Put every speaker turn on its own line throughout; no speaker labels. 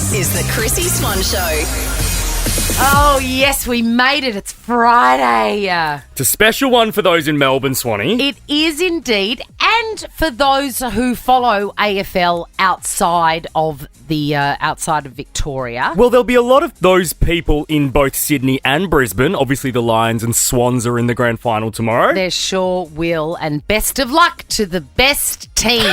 This is the Chrissy Swan Show.
Oh, yes, we made it. It's Friday.
It's a special one for those in Melbourne, Swanee.
It is indeed. And for those who follow AFL outside of Victoria.
Well, there'll be a lot of those people in both Sydney and Brisbane. Obviously, the Lions and Swans are in the grand final tomorrow.
There sure will. And best of luck to the best team.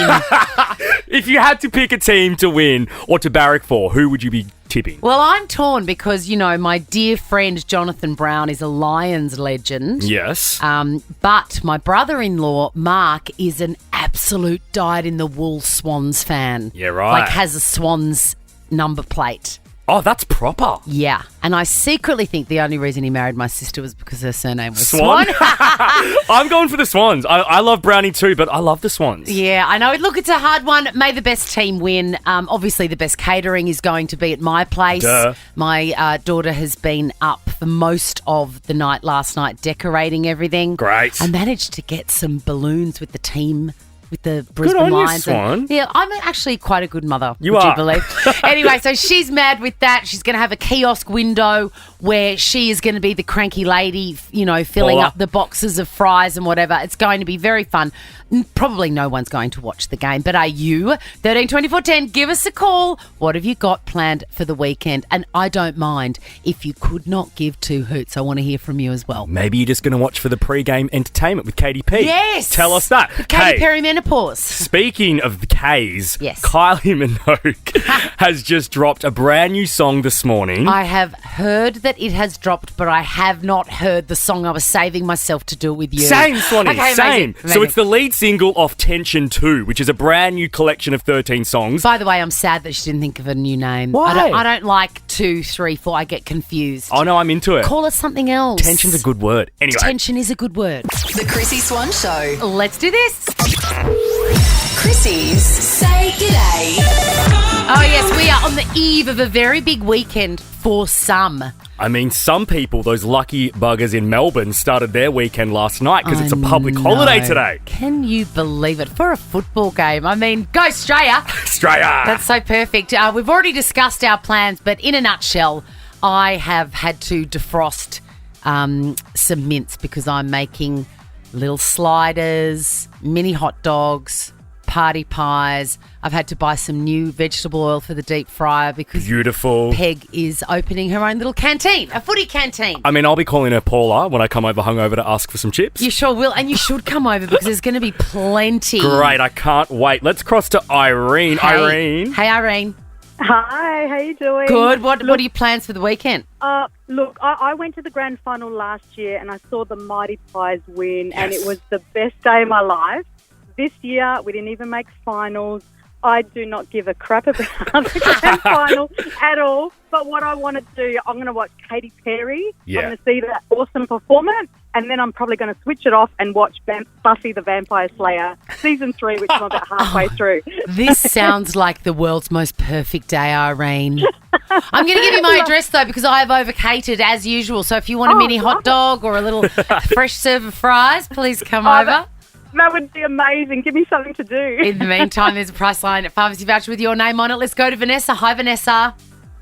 If you had to pick a team to win or to barrack for, who would you be tipping?
Well, I'm torn because, you know, my dear friend Jonathan Brown is a Lions legend.
Yes.
But my brother-in-law, Mark, is an absolute dyed-in-the-wool Swans fan.
Yeah, right.
Like has a Swans number plate.
Oh, that's proper.
Yeah. And I secretly think the only reason he married my sister was because her surname was
Swan? I'm going for the Swans. I love Brownie too, but I love the Swans.
Yeah, I know. Look, it's a hard one. May the best team win. Obviously, the best catering is going to be at my place.
Duh.
My daughter has been up for most of the night last night decorating everything.
Great.
I managed to get some balloons with the team. With the Brisbane
Good on you,
Lions.
Swan.
Yeah, I'm actually quite a good mother.
You
would
are.
you believe? Anyway, so she's mad with that. She's going to have a kiosk window where she is going to be the cranky lady, you know, filling
Paula.
up the boxes of fries and whatever. It's going to be very fun. Probably no one's going to watch the game, but are you? 13 24 10, give us a call. What have you got planned for the weekend? And I don't mind if you could not give two hoots. I want to hear from you as well.
Maybe you're just going to watch for the pre-game entertainment with KDP.
Yes.
Tell us that.
Katy
Hey,
Perry menopause.
speaking of the K's,
Yes.
Kylie Minogue has just dropped a brand new song this morning.
I have heard that it has dropped, but I have not heard the song. I was saving myself to do it with you.
Same, Swanee,
Okay,
same.
amazing.
So it's the lead single of Tension 2, which is a brand new collection of 13 songs.
By the way, I'm sad that she didn't think of a new name.
Why?
I don't like 2, 3, 4. I get confused.
Oh, no, I'm into it.
Call us something else.
Tension's a good word. Anyway.
Tension is a good word.
The Chrissy Swan Show.
Let's do this.
Chrissy's Say G'day.
Oh, yes, we are on the eve of a very big weekend for some.
I mean, some people, those lucky buggers in Melbourne, started their weekend last night because it's a public holiday today.
Can you believe it? For a football game. I mean, go Australia.
Australia!
That's so perfect. We've already discussed our plans, but in a nutshell, I have had to defrost some mince because I'm making little sliders, mini hot dogs, party pies. I've had to buy some new vegetable oil for the deep fryer because
Beautiful.
Peg is opening her own little canteen, a footy canteen.
I mean, I'll be calling her Paula when I come over hungover to ask for some chips.
You sure will, and you should come over because there's going to be plenty.
Great, I can't wait. Let's cross to Irene.
Hey.
Irene.
Hey, Irene.
Hi, how you doing?
Good. What are your plans for the weekend?
Look, I went to the grand final last year and I saw the Mighty Pies win, and
Yes.
it was the best day of my life. This year, we didn't even make finals. I do not give a crap about the grand final at all. But what I want to do, I'm going to watch Katy Perry.
Yeah.
I'm going to see that awesome performance, and then I'm probably going to switch it off and watch Buffy the Vampire Slayer Season 3, which I'm about halfway through.
This sounds like the world's most perfect day, Irene. I'm going to give you my address, though, because I have overcatered as usual. So if you want a mini hot dog or a little fresh serve of fries, please come over.
That would be amazing. Give me something to do.
In the meantime, there's a price line at Pharmacy Voucher with your name on it. Let's go to Vanessa. Hi, Vanessa.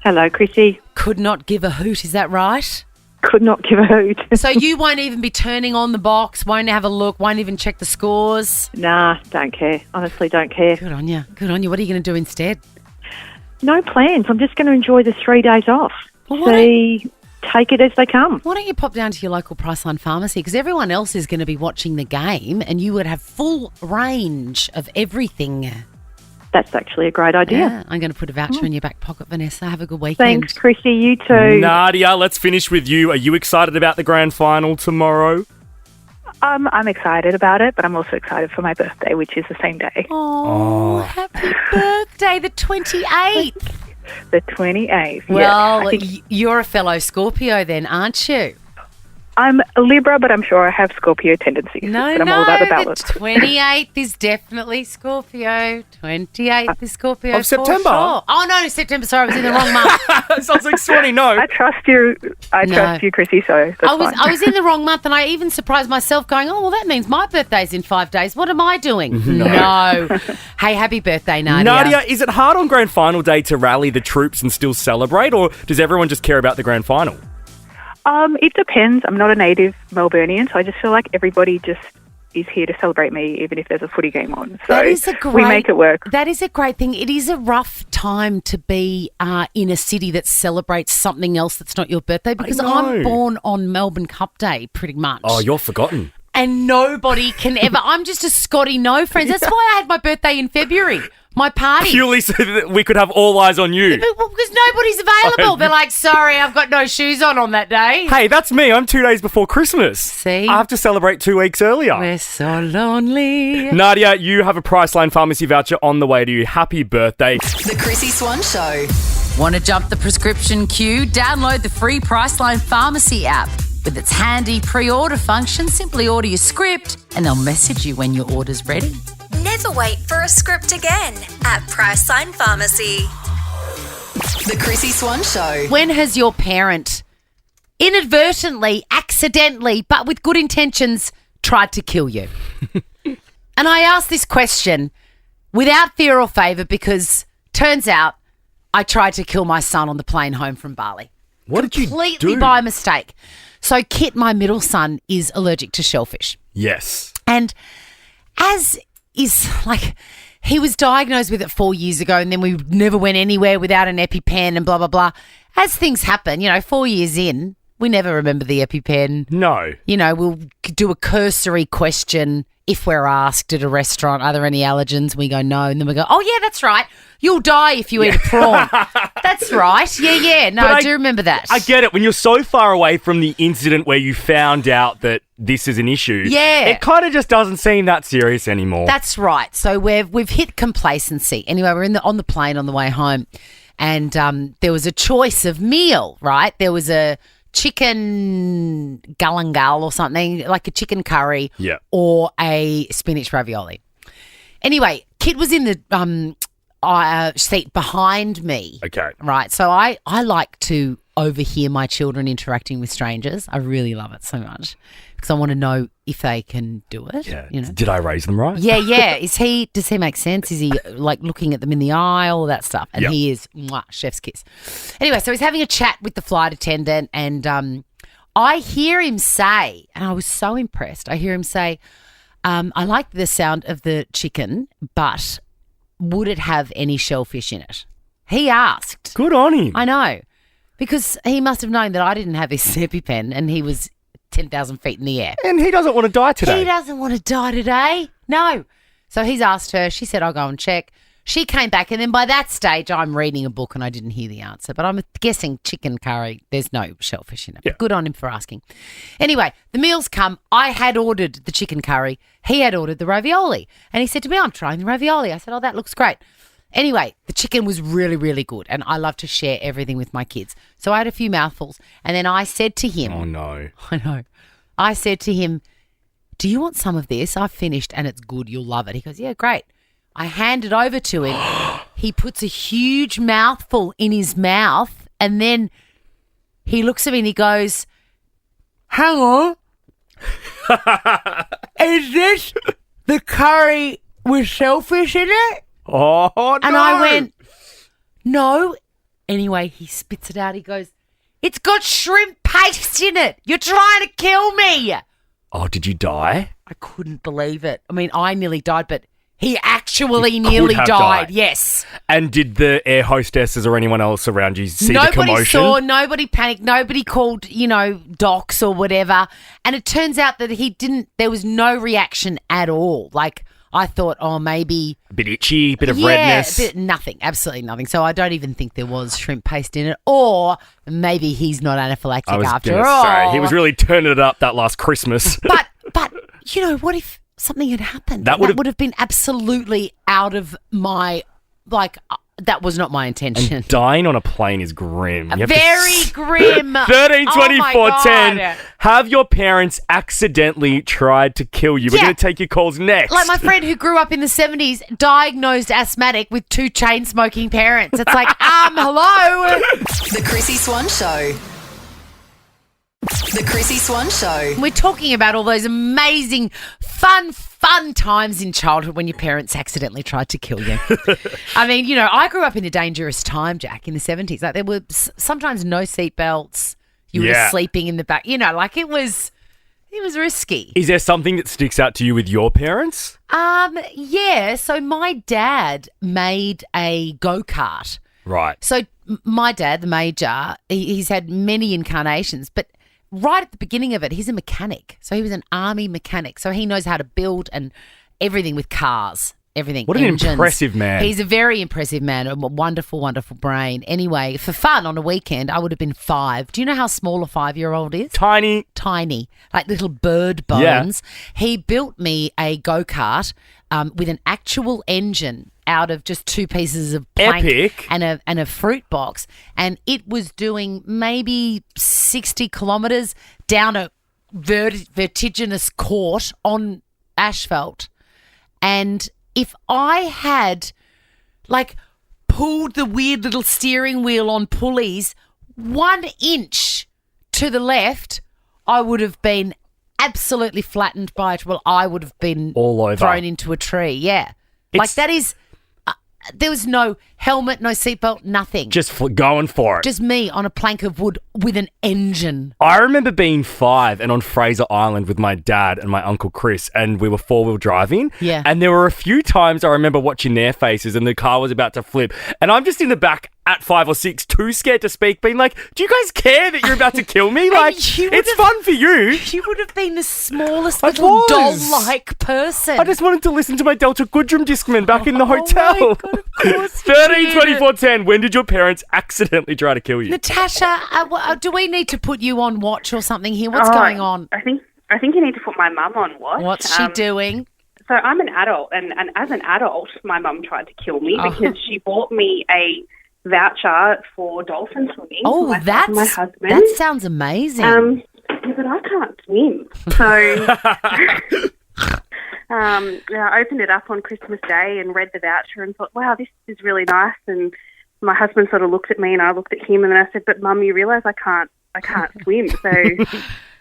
Hello, Chrissy.
Could not give a hoot, is that right?
Could not give a hoot.
So you won't even be turning on the box, won't have a look, won't even check the scores?
Nah, don't care. Honestly, don't care.
Good on you. Good on you. What are you going to do instead?
No plans. I'm just going to enjoy the 3 days off.
Well, why
Take it as they come.
Why don't you pop down to your local Priceline pharmacy? Because everyone else is going to be watching the game and you would have full range of everything.
That's actually a great idea.
Yeah, I'm going to put a voucher in your back pocket, Vanessa. Have a good weekend.
Thanks, Chrissy. You too.
Nadia, let's finish with you. Are you excited about the grand final tomorrow?
I'm excited about it, but I'm also excited for my birthday, which is the same day,
Oh, happy birthday, the 28th.
the 28th.
Well,
yes. I think-
you're a fellow Scorpio then, aren't you?
I'm a Libra, but I'm sure I have Scorpio tendencies.
No,
but I'm all about the
the
balance.
28th is definitely Scorpio. 28th is Scorpio.
Of September?
For sure. Oh, no, September. Sorry, I was in the wrong month.
Sounds like Swanee, no.
I trust you. I trust you, Chrissy, so that's fine.
I was in the wrong month, and I even surprised myself going, oh, well, that means my birthday's in 5 days. What am I doing? No. Hey, happy birthday, Nadia.
Nadia, is it hard on grand final day to rally the troops and still celebrate, or does everyone just care about the grand final?
It depends. I'm not a native Melburnian, so I just feel like everybody just is here to celebrate me, even if there's a footy game on. So
That is a great,
we make it work.
That is a great thing. It is a rough time to be in a city that celebrates something else that's not your birthday, because
know.
I'm born on Melbourne Cup Day, pretty much.
Oh, you're forgotten.
And nobody can ever. I'm just a Scotty no friends. That's why I had my birthday in February. My party.
Purely so that we could have all eyes on you.
Well, because nobody's available. They're like, sorry, I've got no shoes on that day.
Hey, that's me. I'm 2 days before Christmas.
See?
I have to celebrate 2 weeks earlier.
We're so lonely.
Nadia, you have a Priceline Pharmacy voucher on the way to you. Happy birthday.
The Chrissy Swan Show.
Want to jump the prescription queue? Download the free Priceline Pharmacy app. With its handy pre-order function, simply order your script and they'll message you when your order's ready.
Never wait for a script again at Priceline Pharmacy.
The Chrissy Swan Show.
When has your parent inadvertently, accidentally, but with good intentions, tried to kill you? And I ask this question without fear or favour, because turns out I tried to kill my son on the plane home from Bali.
What did you
Completely
do?
by mistake. So Kit, my middle son, is allergic to shellfish.
Yes.
And as is, like, he was diagnosed with it 4 years ago, and then we never went anywhere without an EpiPen and blah, blah, blah. As things happen, 4 years in, we never remember the EpiPen.
No.
We'll do a cursory question if we're asked at a restaurant, are there any allergens? We go, no. And then we go, oh, yeah, that's right. You'll die if you eat a prawn. That's right. Yeah. No, I do remember that.
I get it. When you're so far away from the incident where you found out that this is an issue,
Yeah.
it kind of just doesn't seem that serious anymore.
That's right. So we've hit complacency. Anyway, we're on the plane on the way home, and there was a choice of meal, right? There was a chicken galangal or something, like a chicken curry,
Yeah.
or a spinach ravioli. Anyway, Kit was in the seat behind me.
Okay.
Right. So I like to overhear my children interacting with strangers. I really love it so much because I want to know if they can do it.
Yeah.
You know?
Did I raise them right?
Yeah. Does he make sense? Is he like looking at them in the eye, all that stuff? And
Yep.
he is, chef's kiss. Anyway, so he's having a chat with the flight attendant, and I hear him say, and I was so impressed, I hear him say, I like the sound of the chicken, but would it have any shellfish in it? He asked.
Good on him.
I know, because he must have known that I didn't have his EpiPen and he was 10,000 feet in the air.
And he doesn't want to die today.
He doesn't want to die today. No. So he's asked her. She said, I'll go and check. She came back, and then by that stage, I'm reading a book and I didn't hear the answer. But I'm guessing chicken curry, there's no shellfish in it.
Yeah.
But good on him for asking. Anyway, the meals come. I had ordered the chicken curry. He had ordered the ravioli. And he said to me, I'm trying the ravioli. I said, oh, that looks great. Anyway, the chicken was really, really good, and I love to share everything with my kids. So I had a few mouthfuls, and then I said to him,
Oh, no.
I know. I said to him, do you want some of this? I've finished and it's good. You'll love it. He goes, yeah, great. I hand it over to him. He puts a huge mouthful in his mouth, and then he looks at me and he goes, hang on. Is this the curry with shellfish in it?
Oh, no.
And I went, no. Anyway, he spits it out. He goes, it's got shrimp paste in it. You're trying to kill me.
Oh, did you die?
I couldn't believe it. I mean, I nearly died, but he actually
He could
nearly
have
died.
died.
Yes.
And did the air hostesses or anyone else around you see the
Nobody
commotion?
saw, nobody panicked, nobody called, docs or whatever. And it turns out that there was no reaction at all. Like, I thought, oh, maybe.
A bit itchy, bit of redness.
Nothing, absolutely nothing. So I don't even think there was shrimp paste in it. Or maybe he's not anaphylactic
I was
after
gonna
all.
say, he was really turning it up that last Christmas.
But what if something had happened?
That would have
been absolutely out of my, that was not my intention.
And dying on a plane is grim. You have to
Very grim.
13, 24,
Oh my
10.
God.
Have your parents accidentally tried to kill you? We're
Yeah.
going to take your calls next.
Like my friend who grew up in the 70s, diagnosed asthmatic with 2 chain-smoking parents. It's like, hello?
The Chrissy Swan Show. The Chrissy Swan Show.
We're talking about all those amazing, fun times in childhood when your parents accidentally tried to kill you. I mean, you know, I grew up in a dangerous time, Jack, in the 70s. Like there were sometimes no seatbelts. You were sleeping in the back. You know, like it was risky.
Is there something that sticks out to you with your parents?
Yeah. So my dad made a go-kart.
Right.
So my dad, the major, he's had many incarnations, but right at the beginning of it, he's a mechanic. So he was an army mechanic. So he knows how to build and everything with cars, everything.
What an
engines.
impressive man.
He's a very impressive man, a wonderful, wonderful brain. Anyway, for fun on a weekend, I would have been 5. Do you know how small a 5-year-old is?
Tiny.
Tiny, like little bird bones. Yeah. He built me a go-kart with an actual engine out of just 2 pieces of plank
Epic.
and a fruit box, and it was doing maybe 60 kilometres down a vertiginous court on asphalt. And if I had like pulled the weird little steering wheel on pulleys 1 inch to the left, I would have been absolutely flattened by it. Well, I would have been
all over,
thrown into a tree. Yeah. Like that is, there was no helmet, no seatbelt, nothing.
Just going for it.
Just me on a plank of wood with an engine.
I remember being 5 and on Fraser Island with my dad and my uncle Chris, and we were 4-wheel driving.
Yeah.
And there were a few times I remember watching their faces and the car was about to flip. And I'm just in the back at 5 or 6, too scared to speak, being like, do you guys care that you're about to kill me? Like, it's fun for you.
You would have been the smallest little doll-like person.
I just wanted to listen to my Delta Goodrum Discman back in the hotel.
Oh, my God, of course.
13, 24, 10. When did your parents accidentally try to kill you?
Natasha, do we need to put you on watch or something here? What's going on?
I think you need to put my mum on watch.
What's she doing?
So I'm an adult, and as an adult, my mum tried to kill me because she bought me a voucher for dolphin swimming.
Oh,
my husband.
That sounds amazing.
Yeah, but I can't swim. So I opened it up on Christmas Day and read the voucher and thought, wow, this is really nice. And my husband sort of looked at me and I looked at him and then I said, but Mum, you realise I can't swim. So,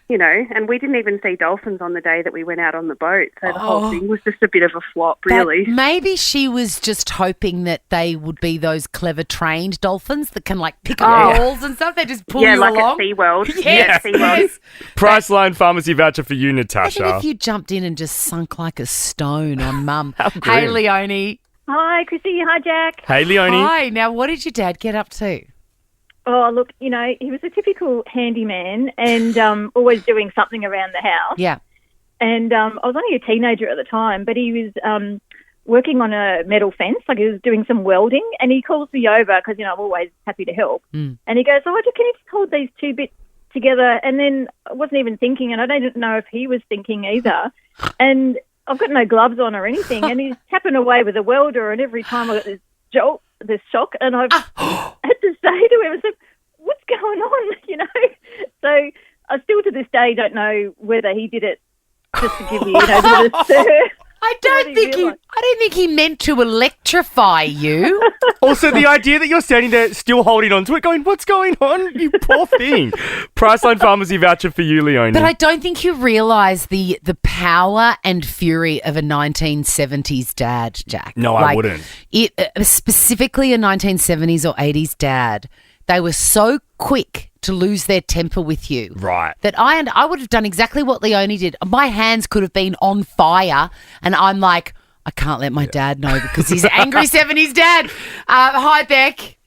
you know, and we didn't even see dolphins on the day that we went out on the boat. So the whole thing was just a bit of a flop, really.
But maybe she was just hoping that they would be those clever trained dolphins that can like pick up balls and stuff. They just pull you
like
along.
At SeaWorld.
Yes,
SeaWorld.
yes.
Priceline Pharmacy voucher for you, Natasha.
Imagine if you jumped in and just sunk like a stone on Mum.
How grim.
Hey, Leonie.
Hi, Chrissy. Hi, Jack.
Hey, Leonie.
Hi. Now, what did your dad get up to?
Oh, look, you know, he was a typical handyman and always doing something around the house.
Yeah.
And I was only a teenager at the time, but he was working on a metal fence, like he was doing some welding, and he calls me over because, you know, I'm always happy to help. And he goes, can you just hold these 2 bits together? And then I wasn't even thinking, and I didn't know if he was thinking either. And I've got no gloves on or anything, and he's tapping away with a welder, and every time I got this jolt, this shock, and I've had to say to him, I said, what's going on, you know? So I still to this day don't know whether he did it just to give you, you know, the stir.
I don't think he meant to electrify you.
Also, the idea that you're standing there still holding on to it, going, what's going on, you poor thing? Priceline Pharmacy voucher for you, Leonie.
But I don't think you realise the power and fury of a 1970s dad, Jack.
No, I wouldn't.
Specifically a 1970s or 80s dad. They were so quick to lose their temper with you.
Right.
That I would have done exactly what Leonie did. My hands could have been on fire, and I'm like, I can't let my dad know because he's an angry 70s dad. Hi, Beck.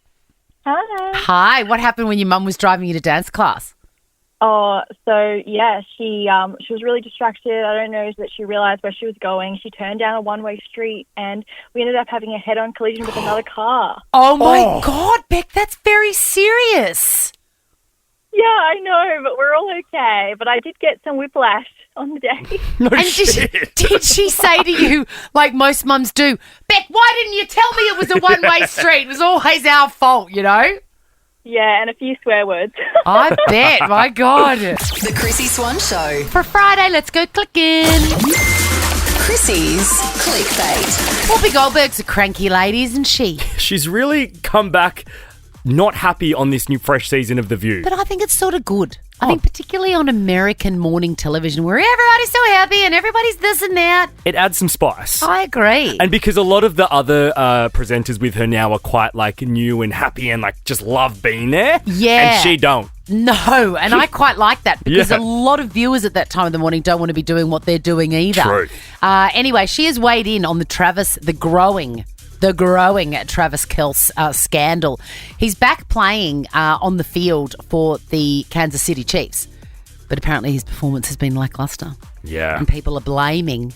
Hello.
Hi. What happened when your mum was driving you to dance class?
Oh, so yeah, she was really distracted. I don't know that she realised where she was going. She turned down a one-way street, and we ended up having a head-on collision with another car.
Oh my God, Beck, that's very serious.
Yeah, I know, but we're all okay. But I did get some whiplash on the day.
No
And
shit.
did she say to you, like most mums do, Beck, why didn't you tell me it was a one-way street? It was always our fault, you know?
Yeah, and a few swear words.
I bet. My God.
The Chrissy Swan Show.
For Friday, let's go clicking.
Chrissy's Clickbait.
Whoopi Goldberg's a cranky lady, isn't she?
She's really come back not happy on this new fresh season of The View.
But I think it's sort of good. I think particularly on American morning television where everybody's so happy and everybody's this and that.
It adds some spice.
I agree.
And because a lot of the other presenters with her now are quite like new and happy and like just love being there.
Yeah.
And she don't.
No, and I quite like that because
Yeah.
a lot of viewers at that time of the morning don't want to be doing what they're doing either.
True.
Anyway, she has weighed in on the growing Travis Kelce scandal. He's back playing on the field for the Kansas City Chiefs, but apparently his performance has been lackluster.
Yeah.
And people are blaming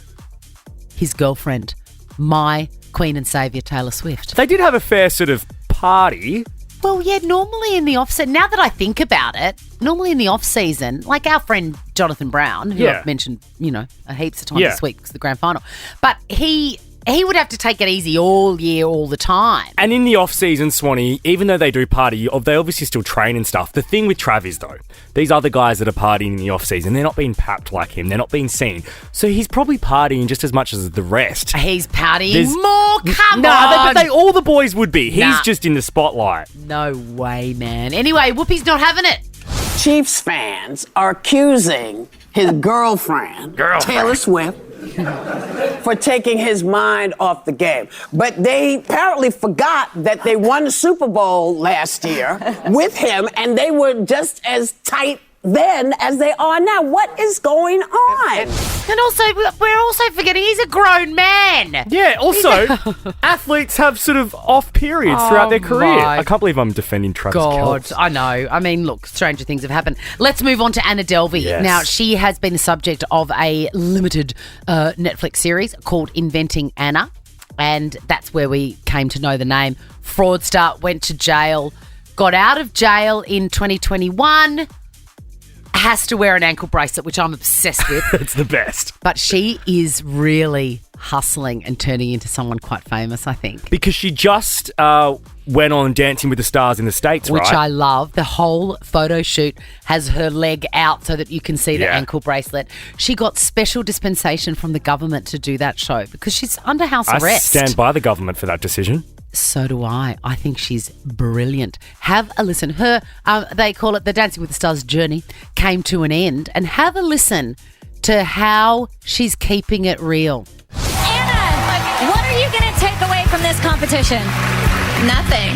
his girlfriend, my Queen and Saviour Taylor Swift.
They did have a fair sort of party.
Well, yeah, normally in the off-season, now that I think about it, normally in the off-season, like our friend Jonathan Brown, who
Yeah.
I've mentioned, heaps of times
Yeah.
this week because the grand final, but he would have to take it easy all year, all the time.
And in the off-season, Swanee, even though they do party, they obviously still train and stuff. The thing with Trav is, though, these other guys that are partying in the off-season, they're not being papped like him. They're not being seen. So he's probably partying just as much as the rest.
He's partying
There's-
more, come
Nah,
on!
but all the boys would be. He's
Nah.
just in the spotlight.
No way, man. Anyway, Whoopi's not having it.
Chiefs fans are accusing his girlfriend, Taylor Swift, for taking his mind off the game. But they apparently forgot that they won the Super Bowl last year with him, and they were just as tight then as they are now. What is going on?
And also, we're also forgetting he's a grown man.
Yeah, also, athletes have sort of off periods throughout their career.
my
I can't believe I'm defending Travis
God,
Kelce.
I know. I mean, look, stranger things have happened. Let's move on to Anna Delvey.
Yes.
Now, she has been the subject of a limited Netflix series called Inventing Anna, and that's where we came to know the name. Fraudster, went to jail, got out of jail in 2021, has to wear an ankle bracelet, which I'm obsessed with.
It's the best.
But she is really hustling and turning into someone quite famous, I think.
Because she just went on Dancing with the Stars in the States,
Which
right?
I love. The whole photo shoot has her leg out so that you can see the
Yeah.
ankle bracelet. She got special dispensation from the government to do that show because she's under house
I
arrest.
stand by the government for that decision.
So do I. I think she's brilliant. Have a listen. Her, they call it the Dancing with the Stars journey, came to an end. And have a listen to how she's keeping it real.
Anna, what are you going to take away from this competition? Nothing.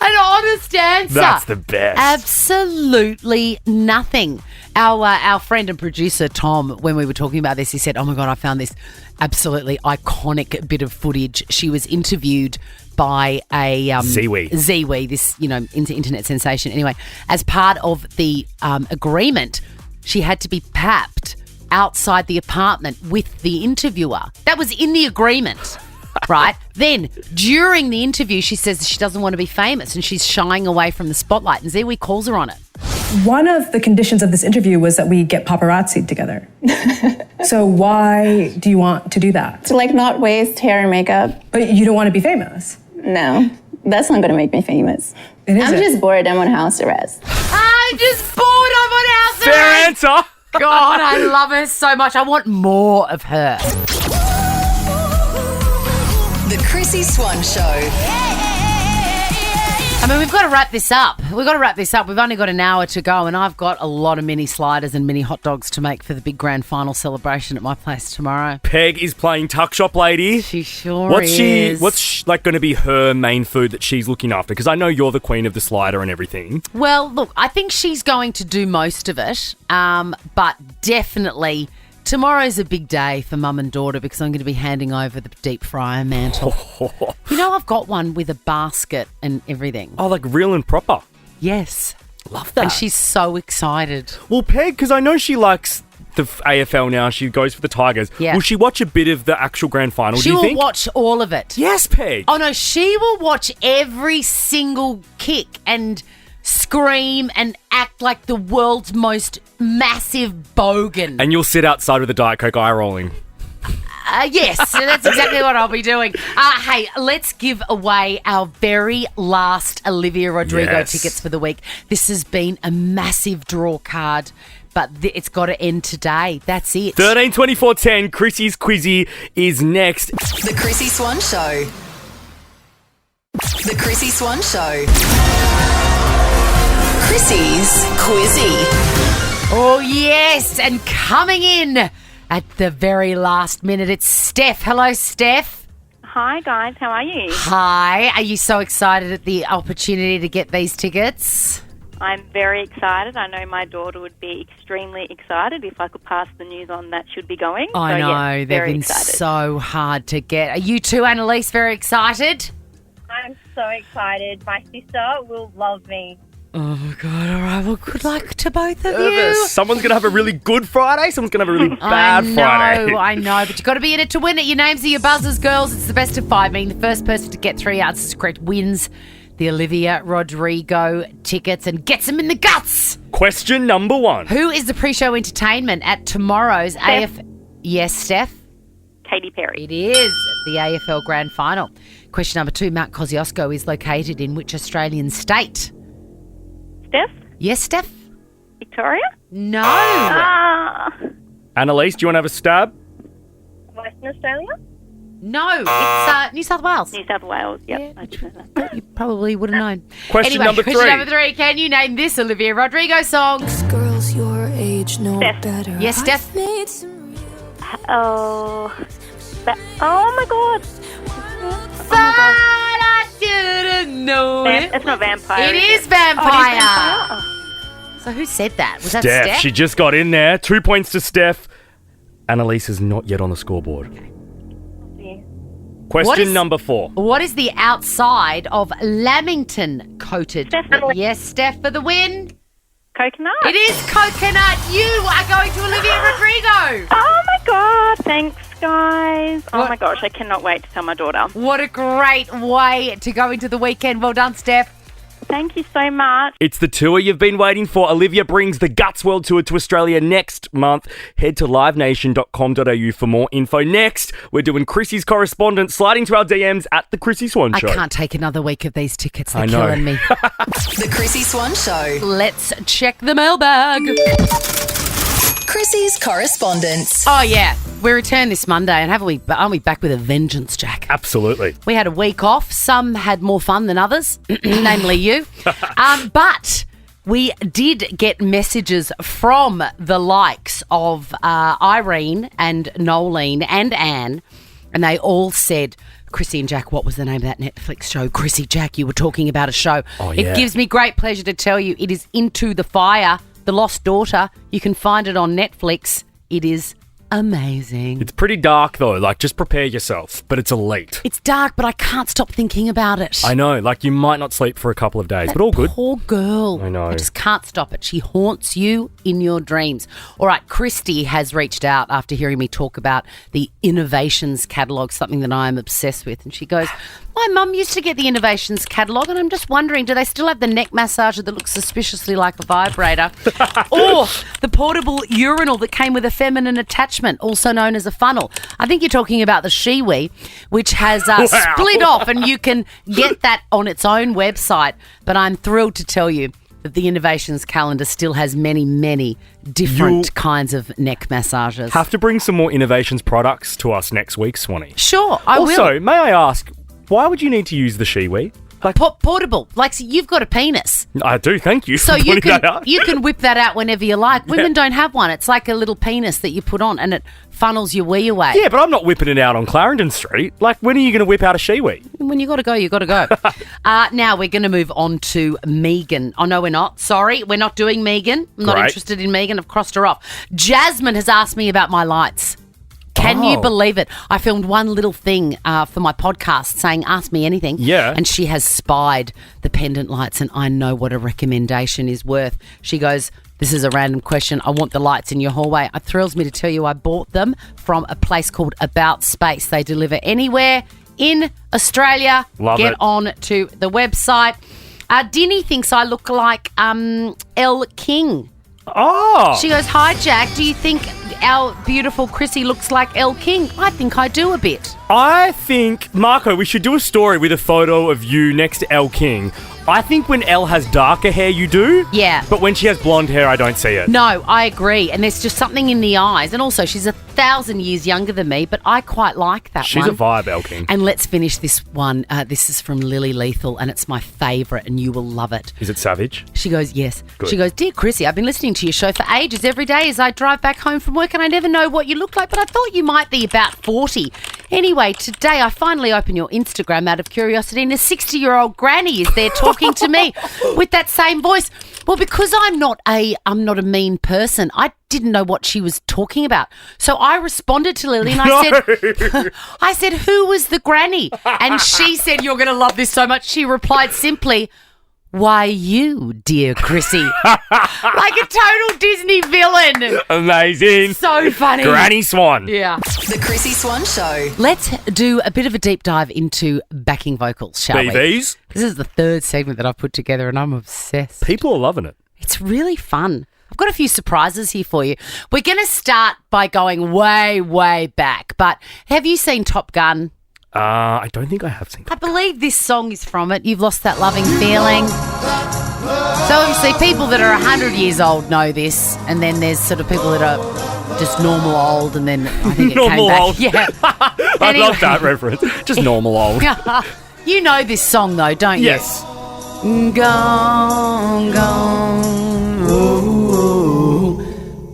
An honest answer.
That's the best.
Absolutely nothing. Our friend and producer, Tom, when we were talking about this, he said, oh my God, I found this absolutely iconic bit of footage. She was interviewed by a Ziwi, this internet sensation. Anyway, as part of the agreement, she had to be papped outside the apartment with the interviewer. That was in the agreement. Right? Then, during the interview, she says she doesn't want to be famous and she's shying away from the spotlight, and Ziwi calls her on it.
One of the conditions of this interview was that we get paparazzi together. So why do you want to do that?
To not waste hair and makeup.
But you don't want to be famous?
No, that's not going to make me famous.
It isn't.
I'm just bored. I'm on house arrest.
I'm just bored. I'm on house
Fair
arrest.
answer.
God, I love her so much. I want more of her.
The Chrissy Swan Show.
I mean, we've got to wrap this up. We've only got an hour to go, and I've got a lot of mini sliders and mini hot dogs to make for the big grand final celebration at my place tomorrow.
Peg is playing Tuck Shop Lady.
She sure
What's
is.
What's going to be her main food that she's looking after? Because I know you're the queen of the slider and everything.
Well, look, I think she's going to do most of it, but definitely tomorrow's a big day for mum and daughter because I'm going to be handing over the deep fryer mantle. I've got one with a basket and everything.
Oh, like real and proper.
Yes.
Love that.
And she's so excited.
Well, Peg, because I know she likes the AFL now. She goes for the Tigers.
Yeah.
Will she watch a bit of the actual grand final,
She
do you
will
think?
watch all of it.
Yes, Peg.
Oh, no, she will watch every single kick and scream and act like the world's most massive bogan.
And you'll sit outside with a Diet Coke eye rolling.
Yes, that's exactly what I'll be doing. Hey, let's give away our very last Olivia Rodrigo tickets for the week. This has been a massive draw card, but it's got to end today. That's it.
13 24 10, Chrissy's Quizzy is next.
The Chrissy Swan Show. The Chrissy Swan Show. Chrissy's Quizzy.
Oh, yes, and coming in at the very last minute, it's Steph. Hello, Steph.
Hi, guys. How are you?
Hi. Are you so excited at the opportunity to get these tickets?
I'm very excited. I know my daughter would be extremely excited if I could pass the news on that should be going.
I know.
Yes,
they've been
excited.
so hard to get. Are you too, Annalise, very excited?
I'm so excited. My sister will love me.
Oh, my God. All right. Well, good luck to both of you.
Someone's going to have a really good Friday. Someone's going to have a really bad Friday.
I know. But you've got to be in it to win it. Your names are your buzzers, girls. It's the best of 5. Meaning the first person to get 3 answers correct wins the Olivia Rodrigo tickets and gets them in the guts.
Question number 1.
Who is the pre-show entertainment at tomorrow's AF? Yes, Steph?
Katy Perry.
It is the AFL Grand Final. Question number 2. Mount Kosciuszko is located in which Australian state?
Steph?
Yes, Steph?
Victoria?
No.
Annalise, do you want to have a stab?
Western Australia?
No, it's New South Wales.
New South Wales, yep. I didn't know that.
You probably would have known.
Question number 3.
Question number 3. Can you name this Olivia Rodrigo song?
Girls your age know
Steph.
better.
Yes, Steph?
Oh my God.
I didn't know it.
It's not Vampire.
It is Vampire. So who said that? Was that Steph?
She just got in there. 2 points to Steph. Annalise is not yet on the scoreboard. Question number 4.
What is the outside of Lamington coated?
Steph.
Yes, Steph for the win.
Coconut?
It is coconut. You are going to Olivia Rodrigo.
Oh my God. Thanks, guys. Oh
What?
my gosh. I cannot wait to tell my daughter.
What a great way to go into the weekend. Well done, Steph.
Thank you so much.
It's the tour you've been waiting for. Olivia brings the Guts World Tour to Australia next month. Head to livenation.com.au for more info. Next, we're doing Chrissy's Correspondent, sliding to our DMs at The Chrissy Swan Show.
I can't take another week of these tickets. They're
I know.
killing me.
The Chrissy Swan Show.
Let's check the mailbag.
Chrissy's Correspondence.
Oh, yeah. We return this Monday, and aren't we back with a vengeance, Jack?
Absolutely.
We had a week off. Some had more fun than others, namely you. But we did get messages from the likes of Irene and Nolene and Anne, and they all said, Chrissy and Jack, what was the name of that Netflix show? Chrissy, Jack, you were talking about a show.
Oh, yeah.
It gives me great pleasure to tell you it is Into the Fire, The Lost Daughter. You can find it on Netflix. It is amazing.
It's pretty dark, though. Like, just prepare yourself. But it's elite.
It's dark, but I can't stop thinking about it.
I know. Like, you might not sleep for a couple of days, but all good.
Poor girl.
I know.
I just can't stop it. She haunts you in your dreams. All right, Christy has reached out after hearing me talk about the Innovations catalogue, something that I am obsessed with. And she goes, my mum used to get the Innovations catalogue, and I'm just wondering, do they still have the neck massager that looks suspiciously like a vibrator? Or the portable urinal that came with a feminine attachment, also known as a funnel? I think you're talking about the Shiwi, which has split off, and you can get that on its own website. But I'm thrilled to tell you that the Innovations calendar still has many, many different kinds of neck massages.
Have to bring some more Innovations products to us next week, Swanee.
Sure, I will.
Also, may I ask, why would you need to use the Shiwi?
Like, portable. Like, so you've got a penis.
I do, thank you
So
for
you
pointing that out.
can whip that out whenever you like. Women don't have one. It's like a little penis that you put on and it funnels your wee away.
Yeah, but I'm not whipping it out on Clarendon Street. Like, when are you going to whip out a Shiwi?
When you got to go, you got to go. Now we're going to move on to Megan. Oh, no, we're not. Sorry, we're not doing Megan. I'm not
Great.
interested in Megan. I've crossed her off. Jasmine has asked me about my lights. Can you believe it? I filmed one little thing for my podcast saying, ask me anything.
Yeah.
And she has spied the pendant lights, and I know what a recommendation is worth. She goes, this is a random question. I want the lights in your hallway. It thrills me to tell you I bought them from a place called About Space. They deliver anywhere in Australia.
Love
Get
it.
on to the website. Dinny thinks I look like Elle King.
Oh.
She goes, "Hi, Jack. Do you think our beautiful Chrissy looks like Elle King?" I think I do a bit.
I think, Marco, we should do a story with a photo of you next to Elle King. I think when Elle has darker hair, you do.
Yeah.
But when she has blonde hair, I don't see it.
No, I agree. And there's just something in the eyes. And also, she's 1,000 years younger than me, but I quite like that
She's
one.
a vibe, Elle King.
And let's finish this one. This is from Lily Lethal, and it's my favourite, and you will love it.
Is it savage?
She goes, yes.
Good.
She goes, "Dear Chrissy, I've been listening to your show for ages every day as I drive back home from work, and I never know what you look like, but I thought you might be about 40. Anyway, today I finally opened your Instagram out of curiosity, and a 60-year-old granny is there talking to me with that same voice. Well, because I'm not a mean person, I didn't know what she was talking about. So I responded to Lily and I said, who was the granny? And she said, you're going to love this so much. She replied simply, why you, dear Chrissy. Like a total Disney villain.
Amazing.
So funny.
Granny Swan.
Yeah.
The Chrissy Swan Show.
Let's do a bit of a deep dive into backing vocals, shall we?
BVs.
This is the third segment that I've put together and I'm obsessed.
People are loving it.
It's really fun. I've got a few surprises here for you. We're going to start by going way, way back. But have you seen Top Gun?
I don't think I have seen
I believe this song is from it. You've Lost That Loving Feeling. So obviously people that are 100 years old know this, and then there's sort of people that are just normal old, and then I think it
normal
came back.
old.
Yeah.
I love that reference. Just normal old.
You know this song though, don't you?
Yes.
Gone, gone. Ooh.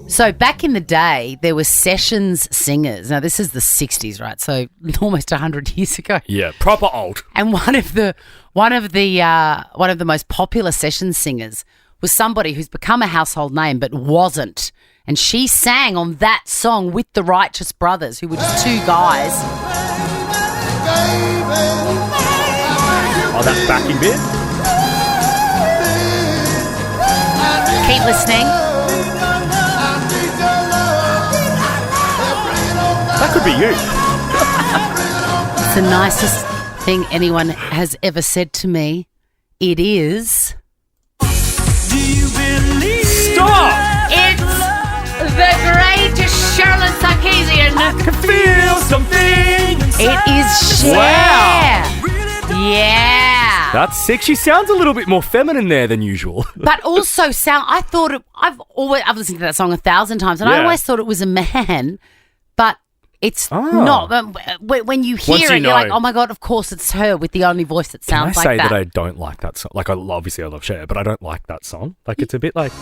So back in the day, there were sessions singers. Now this is the 60s, right? So almost 100 years ago.
Yeah, proper old.
And one of the most popular session singers was somebody who's become a household name but wasn't. And she sang on that song with the Righteous Brothers, who were just two guys.
Oh, that backing bit.
Keep listening.
That could be you.
It's the nicest thing anyone has ever said to me. It is.
Stop!
It's the great Charlotte Sarkisian.
I can feel something.
It is Cher.
Wow.
Yeah.
That's sick. She sounds a little bit more feminine there than usual.
But also I've listened to that song 1,000 times, and I
Yeah.
always thought it was a man, but it's not. When you hear
Once you
it, you're like,
know.
oh my God, of course it's her with the only voice that
Can I
sounds like
say
that.
that I don't like that song? Like, obviously I love Cher, but I don't like that song. Like, it's a bit like...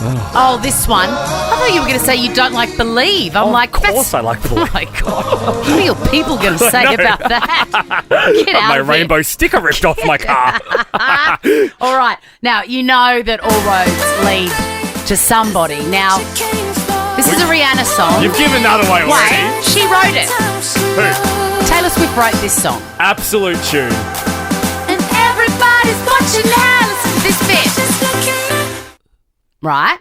Oh, this one. I thought you were going to say you don't like Believe. I'm like,
of course I like Believe.
Oh my God. What are your people going to say
I know.
about that? Get
Got
out
my
of here.
rainbow sticker ripped off my car.
All right. Now, you know that all roads lead to somebody. Now, this is a Rihanna song.
You've given that away already.
Wait, she wrote it.
Who?
Taylor Swift wrote this song.
Absolute tune.
And everybody's watching now. Listen to this bit. Right?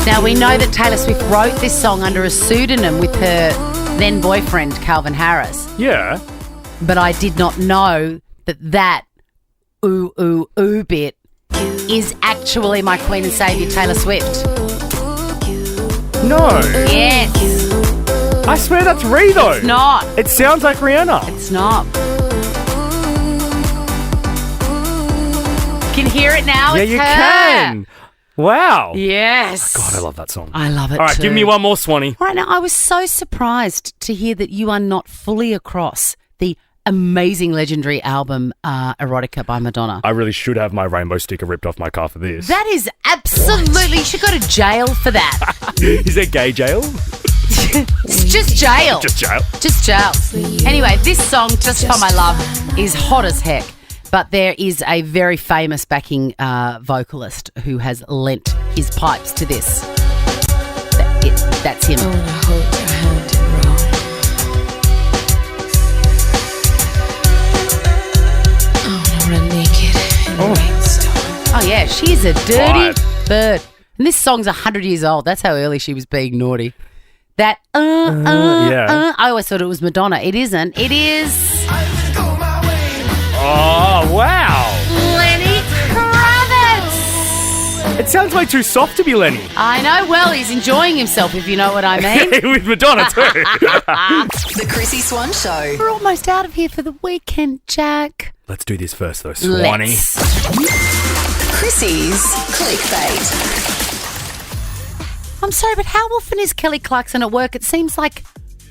Now, we know that Taylor Swift wrote this song under a pseudonym with her then boyfriend, Calvin Harris.
Yeah.
But I did not know that ooh, ooh, ooh bit is actually my Queen and Saviour, Taylor Swift.
No.
Yes.
I swear that's Ree, though.
It's not.
It sounds like Rihanna.
It's not. Can hear it now?
Yeah,
It's
you
her.
can. Wow.
Yes.
God, I love that song.
I love it
All right,
too.
give me one more, Swanee.
All right, now I was so surprised to hear that you are not fully across the amazing, legendary album Erotica by Madonna.
I really should have my rainbow sticker ripped off my car for this.
That is absolutely... You should go to jail for that.
Is there gay jail?
It's just jail.
Just jail.
Just jail. Anyway, this song, Just For My Love, is hot as heck. But there is a very famous backing vocalist who has lent his pipes to this. That's him. Oh yeah, she's a dirty bird. And this song's 100 years old. That's how early she was being naughty. That
yeah.
I always thought it was Madonna. It isn't. It is
Oh, wow.
Lenny Kravitz.
It sounds way too soft to be Lenny.
I know. Well, he's enjoying himself, if you know what I mean.
With Madonna too.
The Chrissy Swan Show.
We're almost out of here for the weekend, Jack.
Let's do this first though, Swanee.
Chrissy's clickbait.
I'm sorry, but how often is Kelly Clarkson at work? It seems like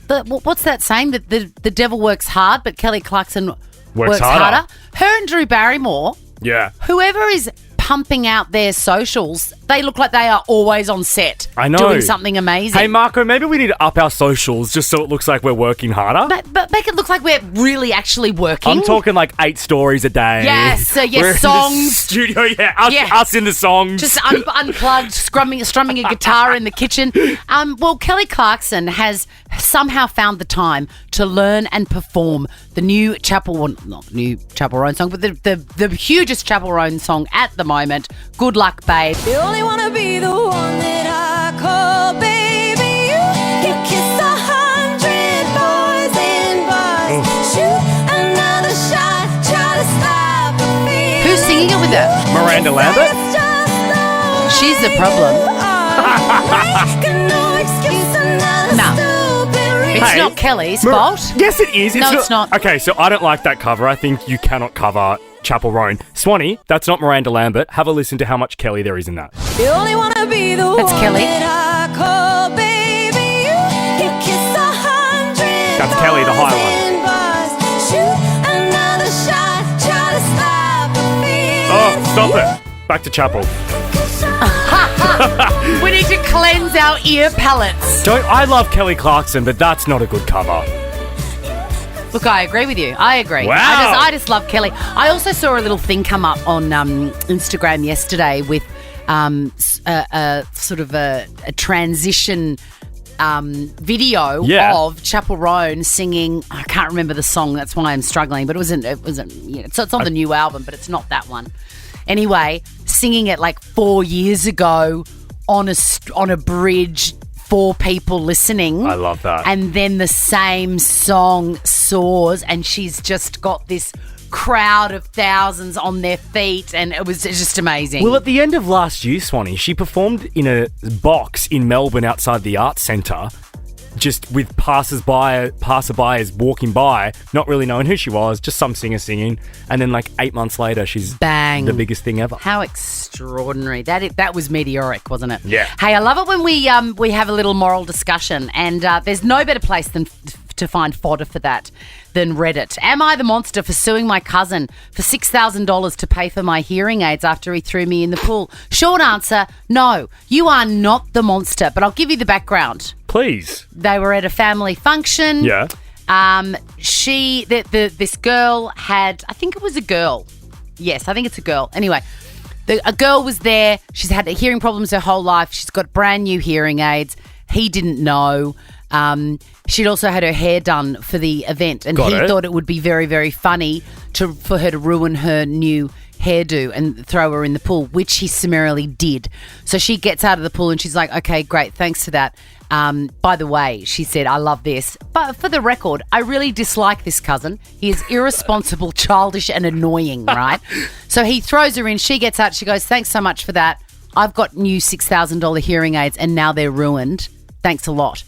what's that saying? That the devil works hard, but Kelly Clarkson works harder. Her and Drew Barrymore,
Yeah.
whoever is pumping out their socials, they look like they are always on set.
I know.
Doing something amazing.
Hey, Marco, maybe we need to up our socials just so it looks like we're working harder.
But make it look like we're really actually working.
I'm talking like 8 stories a day.
Yes,
We're in the
songs.
studio, us in the songs.
Just unplugged, strumming a guitar in the kitchen. Well, Kelly Clarkson has somehow found the time to learn and perform the new not new Chapel Roan song, but the hugest Chapel Roan song at the moment, Good Luck Babe.
You only wanna be the one that I call baby. You kiss 100 boys in bars. Shoot another shot, try to stop the feeling.
Who's singing it with her?
Miranda Lambert?
She's the problem. No. It's not Kelly's fault.
Yes, it is.
It's not.
Okay, so I don't like that cover. I think you cannot cover Chapel Roan. Swanee, that's not Miranda Lambert. Have a listen to how much Kelly there is in that.
You only wanna be the
That's
one
Kelly.
that I call baby. You kiss 100
That's Kelly, the high one.
in bars. Shoot another shot, try to stop the feeling.
Oh, stop it. Back to Chapel.
We need to cleanse our ear palates.
I love Kelly Clarkson, but that's not a good cover.
Look, I agree with you. I agree.
Wow.
I just love Kelly. I also saw a little thing come up on Instagram yesterday with sort of a transition video of Chapel Roan singing. I can't remember the song. That's why I'm struggling. But it's on the new album, but it's not that one. Anyway, singing it like 4 years ago on a bridge. 4 people listening.
I love that.
And then the same song soars and she's just got this crowd of thousands on their feet and it's just amazing.
Well, at the end of last year, Swanee, she performed in a box in Melbourne outside the Arts Centre, just with passerbyers walking by, not really knowing who she was, just some singer singing, and then like 8 months later, she's
bang,
the biggest thing ever.
How extraordinary! That was meteoric, wasn't it?
Yeah.
Hey, I love it when we have a little moral discussion, and there's no better place than to find fodder for that than Reddit. Am I the monster for suing my cousin for $6,000 to pay for my hearing aids after he threw me in the pool? Short answer, no. You are not the monster, but I'll give you the background.
Please.
They were at a family function.
Yeah.
This girl had, I think it was a girl. Yes, I think it's a girl. Anyway, a girl was there. She's had hearing problems her whole life. She's got brand new hearing aids. He didn't know. She'd also had her hair done for the event, and he thought it would be very, very funny for her to ruin her new hairdo and throw her in the pool, which he summarily did. So she gets out of the pool and she's like, okay, great, thanks for that. By the way, she said, I love this. But for the record, I really dislike this cousin. He is irresponsible, childish and annoying, right? So he throws her in. She gets out. She goes, thanks so much for that. I've got new $6,000 hearing aids and now they're ruined. Thanks a lot.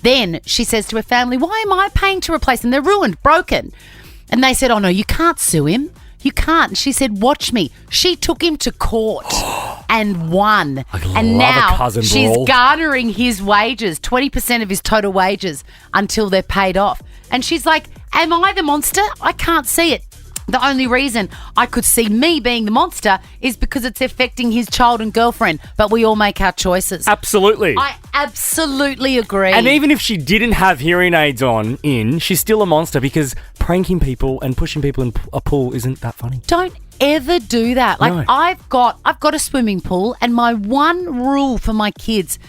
Then she says to her family, why am I paying to replace them? They're ruined, broken. And they said, oh, no, you can't sue him. You can't. And she said, watch me. She took him to court and won. And now she's garnering his wages, 20% of his total wages until they're paid off. And she's like, am I the monster? I can't see it. The only reason I could see me being the monster is because it's affecting his child and girlfriend. But we all make our choices.
Absolutely.
I absolutely agree.
And even if she didn't have hearing aids she's still a monster because pranking people and pushing people in a pool isn't that funny.
Don't ever do that. Like, no. I've got a swimming pool, and my one rule for my kids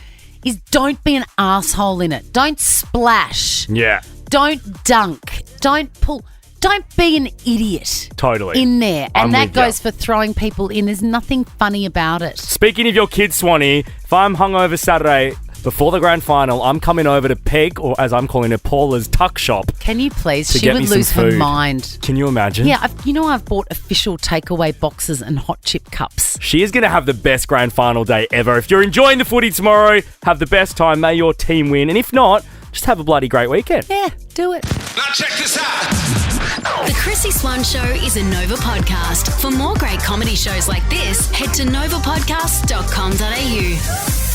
is don't be an asshole in it. Don't splash.
Yeah.
Don't dunk. Don't pull. Don't be an idiot.
Totally.
In there. And that goes for throwing people in. There's nothing funny about it.
Speaking of your kids, Swanee, if I'm hungover Saturday, before the grand final, I'm coming over to Peg, or as I'm calling it, Paula's tuck shop.
Can you please?
To
She
get
would
me some
lose her
food.
mind.
Can you imagine?
Yeah, I've bought official takeaway boxes and hot chip cups.
She is going to have the best grand final day ever. If you're enjoying the footy tomorrow, have the best time. May your team win. And if not, just have a bloody great weekend.
Yeah, do it.
Now check this out.
The Chrissy Swan Show is a Nova podcast. For more great comedy shows like this, head to novapodcast.com.au.